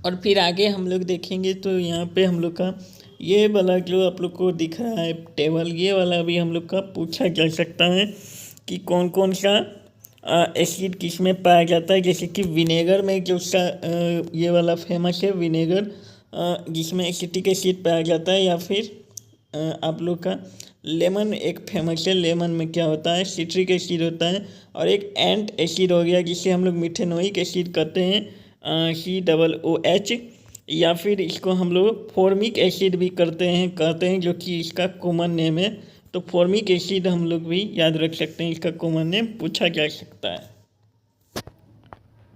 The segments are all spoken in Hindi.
और फिर आगे हम लोग देखेंगे तो यहाँ पे हम लोग का ये वाला जो आप लोग को दिख रहा है टेबल, ये वाला भी हम लोग का पूछा जा सकता है कि कौन कौन सा एसिड किस में पाया जाता है। जैसे कि विनेगर में जो सा ये वाला फेमस है विनेगर, जिसमें एसिटिक एसिड पाया जाता है। या फिर आप लोग का लेमन एक फेमस है, लेमन में क्या होता है सिट्रिक एसिड होता है। और एक एंट एसिड हो गया जिसे हम लोग मिथेनोइक एसिड कहते हैं, COOH। या फिर इसको हम लोग फॉर्मिक एसिड भी कहते हैं जो कि इसका कॉमन नेम है। तो फॉर्मिक एसिड हम लोग भी याद रख सकते हैं, इसका कॉमन नेम पूछा जा सकता है।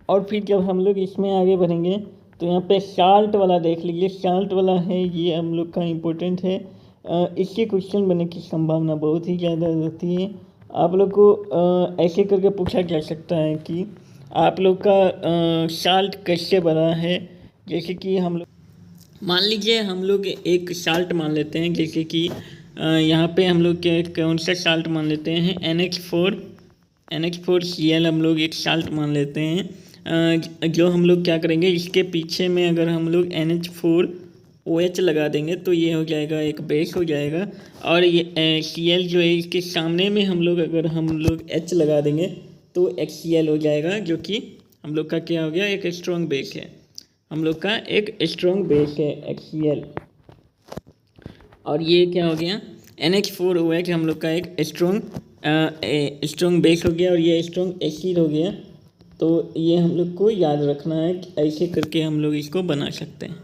और फिर जब हम लोग इसमें आगे बढ़ेंगे तो यहाँ पे साल्ट वाला देख लीजिए, साल्ट वाला है ये हम लोग का इम्पोर्टेंट है। इससे क्वेश्चन बनने की संभावना बहुत ही ज़्यादा रहती है। आप लोग को ऐसे करके पूछा जा सकता है कि आप लोग का साल्ट कैसे बना है। जैसे कि हम लोग मान लीजिए हम लोग एक साल्ट मान लेते हैं, जैसे कि यहाँ पे हम लोग कौन सा साल्ट मान लेते हैं NH4Cl हम लोग एक साल्ट मान लेते हैं। जो हम लोग क्या करेंगे इसके पीछे में अगर हम लोग NH4OH लगा देंगे तो ये हो जाएगा एक बेस हो जाएगा। और ये Cl जो है इसके सामने में हम लोग अगर हम लोग H लगा देंगे तो HCl हो जाएगा, जो कि हम लोग का क्या हो गया एक स्ट्रॉन्ग बेस है, हम लोग का एक स्ट्रॉन्ग बेस है HCl। और ये क्या हो गया NH4OH हम लोग का एक स्ट्रॉन्ग बेस हो गया और ये स्ट्रॉन्ग एसिड हो गया। तो ये हम लोग को याद रखना है कि ऐसे करके हम लोग इसको बना सकते हैं।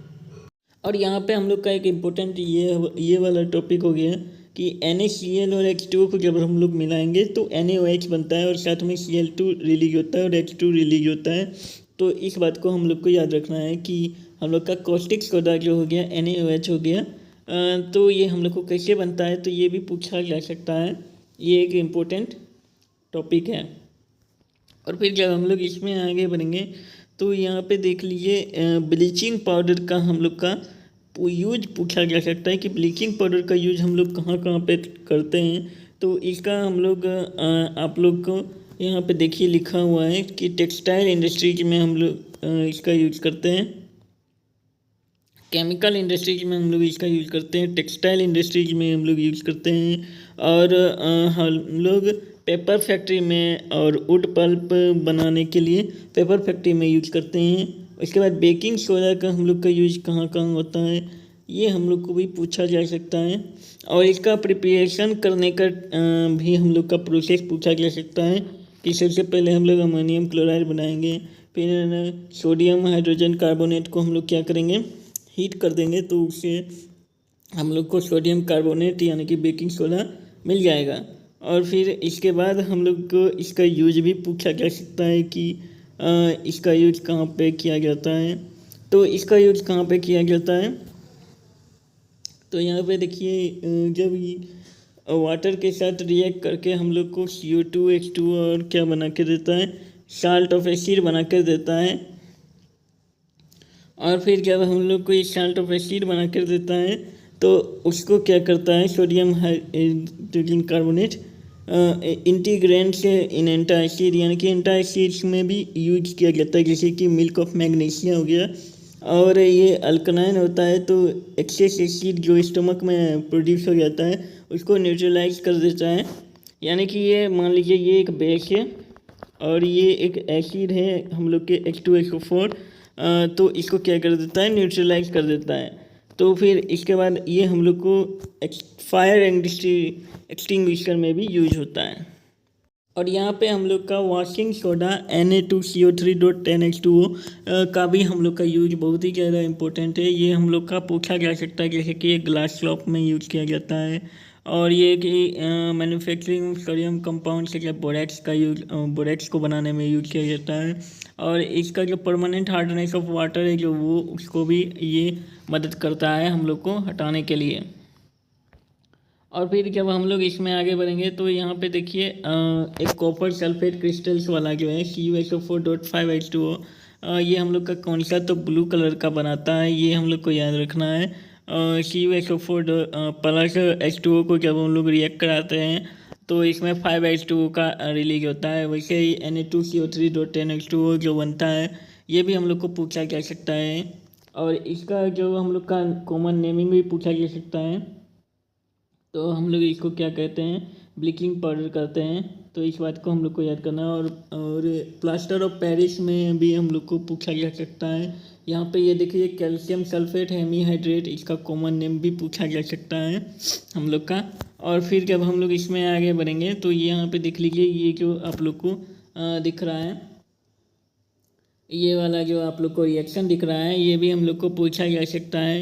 और यहाँ पे हम लोग का एक इम्पोर्टेंट ये वाला टॉपिक हो गया कि NaCl और H2O को जब हम लोग मिलाएंगे तो NaOH बनता है और साथ में Cl2 रिलीज होता है और H2 रिलीज होता है। तो इस बात को हम लोग को याद रखना है कि हम लोग का कॉस्टिक सोडा जो हो गया NaOH हो गया। तो ये हम लोग को कैसे बनता है तो ये भी पूछा जा सकता है, ये एक इम्पोर्टेंट टॉपिक है। और फिर जब हम लोग इसमें आगे बढ़ेंगे तो यहाँ पे देख लीजिए ब्लीचिंग पाउडर का हम लोग का यूज पूछा जा सकता है कि ब्लीचिंग पाउडर का यूज हम लोग कहाँ कहाँ पे करते हैं। तो इसका हम लोग आप लोग को यहाँ पे देखिए लिखा हुआ है कि टेक्सटाइल इंडस्ट्रीज में हम लोग इसका यूज करते हैं, केमिकल इंडस्ट्रीज में हम लोग इसका यूज़ करते हैं, टेक्सटाइल इंडस्ट्रीज में हम लोग यूज़ करते हैं। और हम लोग पेपर फैक्ट्री में और वुड पल्प बनाने के लिए पेपर फैक्ट्री में यूज करते हैं। उसके बाद बेकिंग सोडा का हम लोग का यूज कहाँ कहाँ होता है ये हम लोग को भी पूछा जा सकता है। और इसका प्रिपरेशन करने का भी हम लोग का प्रोसेस पूछा जा सकता है कि सबसे पहले हम लोग अमोनियम क्लोराइड बनाएंगे, फिर सोडियम हाइड्रोजन कार्बोनेट को हम लोग क्या करेंगे हीट कर देंगे तो उससे हम लोग को सोडियम कार्बोनेट यानी कि बेकिंग सोडा मिल जाएगा। और फिर इसके बाद हम लोग को इसका यूज भी पूछा जा सकता है कि इसका यूज कहाँ पे किया जाता है। तो इसका यूज कहाँ पे किया जाता है तो यहाँ पे देखिए जब वाटर के साथ रिएक्ट करके हम लोग को CO2 H2 और क्या बना के देता है साल्ट ऑफ एसिड बना कर देता है। और फिर जब हम लोग को इस साल्ट ऑफ एसिड बना कर देता है तो उसको क्या करता है सोडियम हाइड्रोजन कार्बोनेट इंटीग्रेंट्स इन एंटासिड यानी कि एंटासिड्स में भी यूज किया जाता है, जैसे कि मिल्क ऑफ मैग्नीशिया हो गया। और ये अल्कनाइन होता है तो एक्सेस एसिड जो स्टमक में प्रोड्यूस हो जाता है उसको न्यूट्रलाइज कर देता है। यानी कि ये मान लीजिए ये एक बेस है और ये एक एसिड है हम लोग के H2SO4, तो इसको क्या कर देता है न्यूट्रलाइज कर देता है। तो फिर इसके बाद ये हम लोग को फायर एक्सटिंग्विशर में भी यूज होता है। और यहाँ पे हम लोग का वॉशिंग सोडा Na2CO3.10H2O का भी हम लोग का यूज बहुत ही ज़्यादा इम्पोर्टेंट है। ये हम लोग का पूछा जा सकता है जैसे कि ग्लास स्लॉप में यूज किया जाता है। और ये कि मैन्युफैक्चरिंग सोडियम कंपाउंड से बोरेक्स का यूज बोरेक्स को बनाने में यूज किया जाता है। और इसका जो परमानेंट हार्डनेस ऑफ वाटर है जो वो उसको भी ये मदद करता है हम लोग को हटाने के लिए। और फिर जब हम लोग इसमें आगे बढ़ेंगे तो यहाँ पे देखिए एक कॉपर सल्फेट क्रिस्टल्स वाला जो है CuSO4.5H2O, ये हम लोग का कौन सा तो ब्लू कलर का बनाता है, ये हम लोग को याद रखना है। CuSO4 प्लस H2O को जब हम लोग रिएक्ट कराते हैं तो इसमें 5H2O का रिलीज होता है। वैसे ही Na2CO3.10H2O जो बनता है ये भी हम लोग को पूछा जा सकता है और इसका जो हम लोग का कॉमन नेमिंग भी पूछा जा सकता है। तो हम लोग इसको क्या कहते हैं, ब्लीचिंग पाउडर कहते हैं। तो इस बात को हम लोग को याद करना है। और प्लास्टर ऑफ पेरिस में भी हम लोग को पूछा जा सकता है। यहाँ पे ये देखिए कैल्शियम सल्फेट हेमीहाइड्रेट, इसका कॉमन नेम भी पूछा जा सकता है हम लोग का। और फिर जब हम लोग इसमें आगे बढ़ेंगे तो ये यहाँ पे देख लीजिए, ये जो आप लोग को दिख रहा है, ये वाला जो आप लोग को रिएक्शन दिख रहा है, ये भी हम लोग को पूछा जा सकता है।